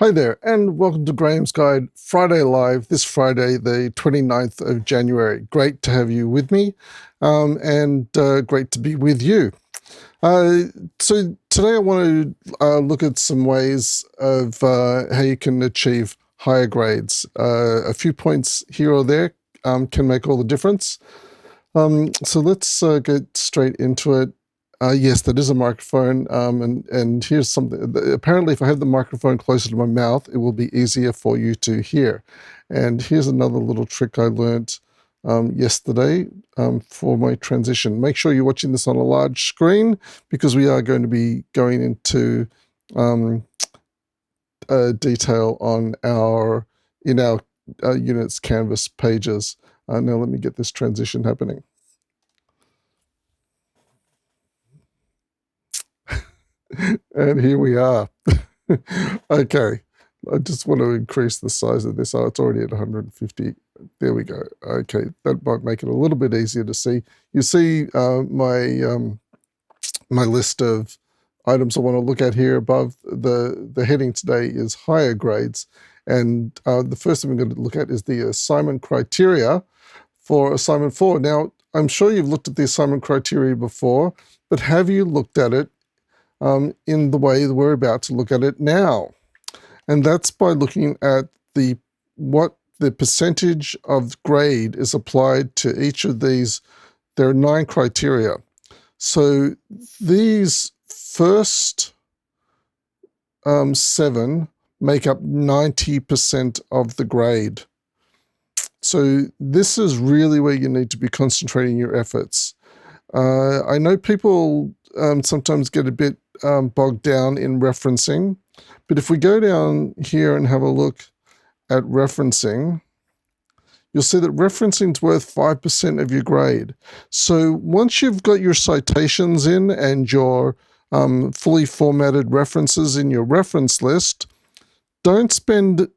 Hi there, and welcome to Graham's Guide Friday Live, this Friday, the 29th of January. Great to have you with me, and great to be with you. Uh, so today I want to look at some ways of how you can achieve higher grades. A few points here or there can make all the difference. So let's get straight into it. Yes, that is a microphone, and here's something. Apparently, if I have the microphone closer to my mouth, it will be easier for you to hear. And here's another little trick I learned yesterday for my transition. Make sure you're watching this on a large screen because we are going to be going into um, detail on our units Canvas pages. Now let me get this transition happening. And here we are. Okay, I just want to increase the size of this. Oh, it's already at 150. There we go. Okay, that might make it a little bit easier to see. You see my list of items I want to look at here above. The heading today is higher grades. And the first thing we're going to look at is the assignment criteria for assignment 4. Now, I'm sure you've looked at the assignment criteria before, but have you looked at it in the way that we're about to look at it now? And that's by looking at what the percentage of grade is applied to each of these. There are 9 criteria. So these first 7 make up 90% of the grade. So this is really where you need to be concentrating your efforts. I know people sometimes get a bit bogged down in referencing, but if we go down here and have a look at referencing, you'll see that referencing is worth 5% of your grade. So once you've got your citations in and your fully formatted references in your reference list, don't spend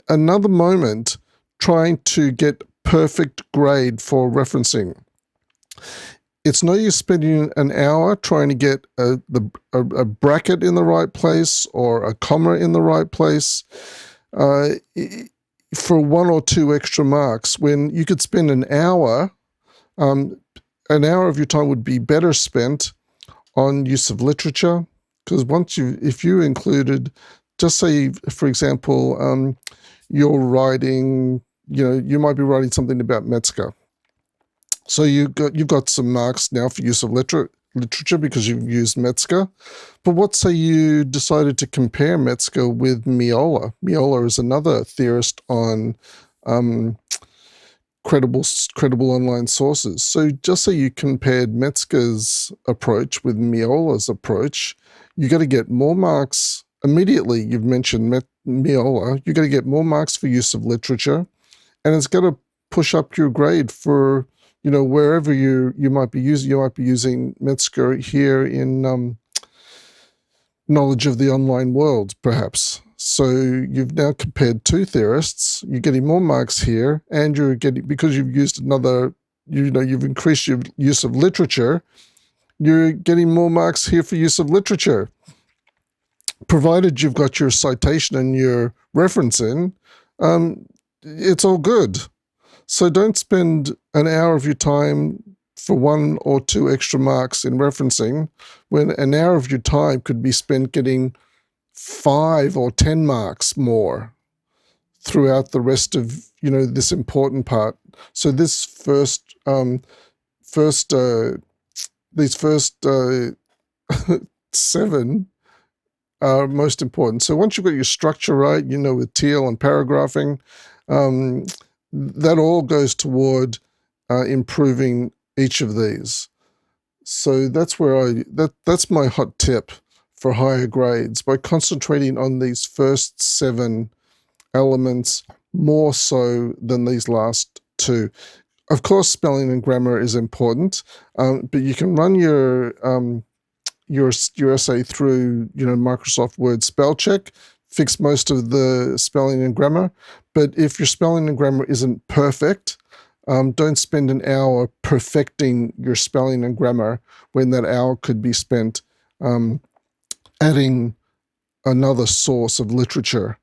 another moment trying to get perfect grade for referencing. It's no use spending an hour trying to get a bracket in the right place or a comma in the right place for 1 or 2 extra marks when you could spend an hour. An hour of your time would be better spent on use of literature, because if you included, just say, for example, you're writing, you might be writing something about Metzger. So you've got some marks now for use of literature because you've used Metzger. But what say you decided to compare Metzger with Miola? Miola is another theorist on credible online sources. So just so you compared Metzger's approach with Miola's approach, you got to get more marks immediately. You've mentioned Miola. You got to get more marks for use of literature, and it's got to push up your grade for wherever you might be using. You might be using Metzger here in knowledge of the online world, perhaps. So you've now compared 2 theorists. You're getting more marks here, and you're getting, because you've used another, you've increased your use of literature, you're getting more marks here for use of literature. Provided you've got your citation and your reference in, it's all good. So don't spend an hour of your time for 1 or 2 extra marks in referencing when an hour of your time could be spent getting 5 or 10 marks more throughout the rest of this important part. So this these first 7 are most important. So once you've got your structure right, with teal and paragraphing, that all goes toward improving each of these. So that's where that's my hot tip for higher grades, by concentrating on these first 7 elements more so than these last 2. Of course, spelling and grammar is important, but you can run your essay through Microsoft Word spell check, fix most of the spelling and grammar. But if your spelling and grammar isn't perfect, don't spend an hour perfecting your spelling and grammar when that hour could be spent adding another source of literature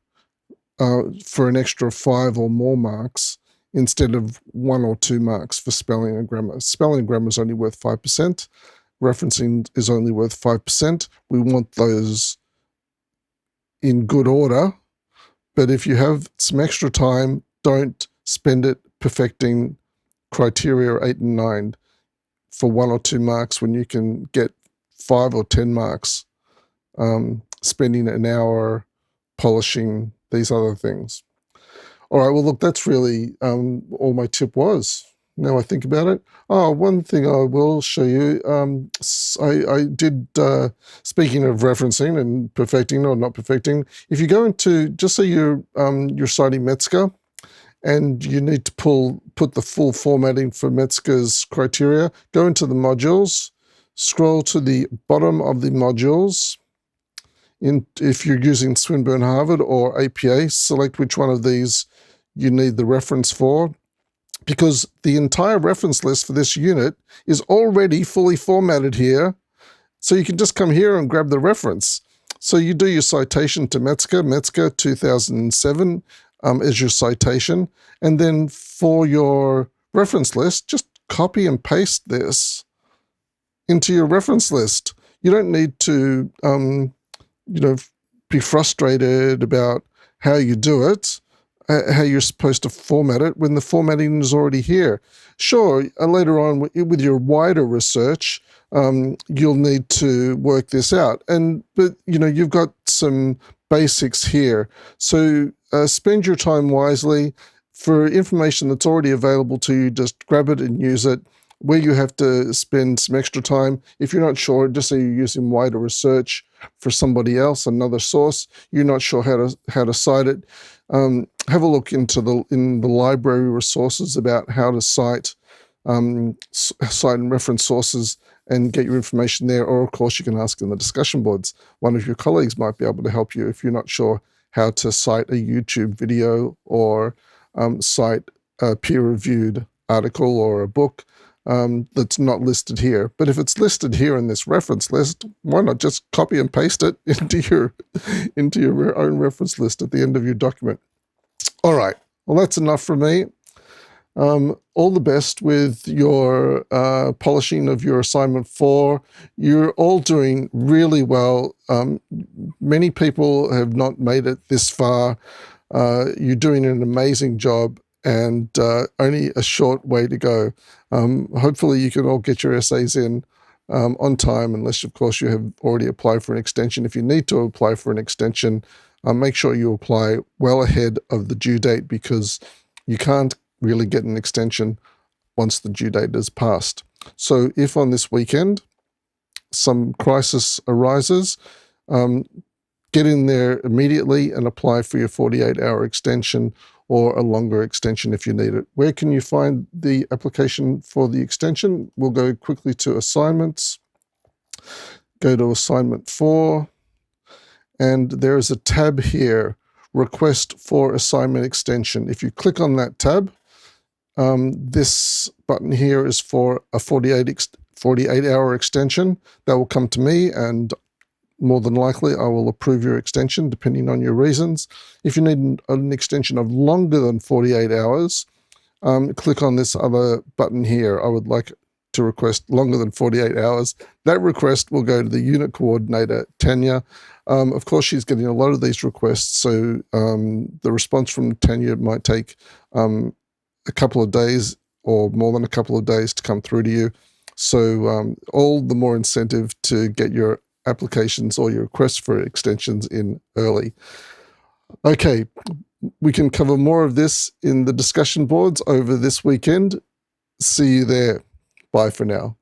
for an extra 5 or more marks instead of 1 or 2 marks for spelling and grammar. Spelling and grammar is only worth 5%. Referencing is only worth 5%. We want those in good order. But if you have some extra time, don't spend it perfecting criteria 8 and 9 for 1 or 2 marks when you can get 5 or 10 marks spending an hour polishing these other things. All right, well, look, that's really all my tip was. Now I think about it. Oh, one thing I will show you. I did, speaking of referencing and perfecting or not perfecting, if you go into, just so you're citing Metzger, and you need to put the full formatting for Metzger's criteria, go into the modules, scroll to the bottom of the modules. If you're using Swinburne Harvard or APA, select which one of these you need the reference for, because the entire reference list for this unit is already fully formatted here. So you can just come here and grab the reference. So you do your citation to Metzger 2007 as your citation. And then for your reference list, just copy and paste this into your reference list. You don't need to be frustrated about how you do it, how you're supposed to format it when the formatting is already here. Sure, later on with your wider research, you'll need to work this out. But you've got some basics here. So spend your time wisely. For information that's already available to you, just grab it and use it. Where you have to spend some extra time, if you're not sure, just say you're using wider research for somebody else, another source, you're not sure how to cite it, have a look in the library resources about how to cite and reference sources and get your information there. Or, of course, you can ask in the discussion boards. One of your colleagues might be able to help you if you're not sure how to cite a YouTube video or cite a peer-reviewed article or a book that's not listed here. But if it's listed here in this reference list, why not just copy and paste it into your own reference list at the end of your document? All right. Well, that's enough from me. All the best with your polishing of your assignment 4. You're all doing really well. Many people have not made it this far. You're doing an amazing job, and only a short way to go. Hopefully you can all get your essays in on time, unless, of course, you have already applied for an extension. If you need to apply for an extension, make sure you apply well ahead of the due date, because you can't really get an extension once the due date has passed. So if on this weekend some crisis arises, get in there immediately and apply for your 48-hour extension or a longer extension if you need it. Where can you find the application for the extension? We'll go quickly to assignments, go to assignment 4, and there is a tab here, request for assignment extension. If you click on that tab, this button here is for a 48-hour extension. That will come to me, and more than likely I will approve your extension depending on your reasons. If you need an extension of longer than 48 hours, click on this other button here. I would like to request longer than 48 hours. That request will go to the unit coordinator, Tanya. Of course, she's getting a lot of these requests, so the response from Tanya might take a couple of days or more than a couple of days to come through to you. So all the more incentive to get your applications or your requests for extensions in early. Okay, we can cover more of this in the discussion boards over this weekend. See you there. Bye for now.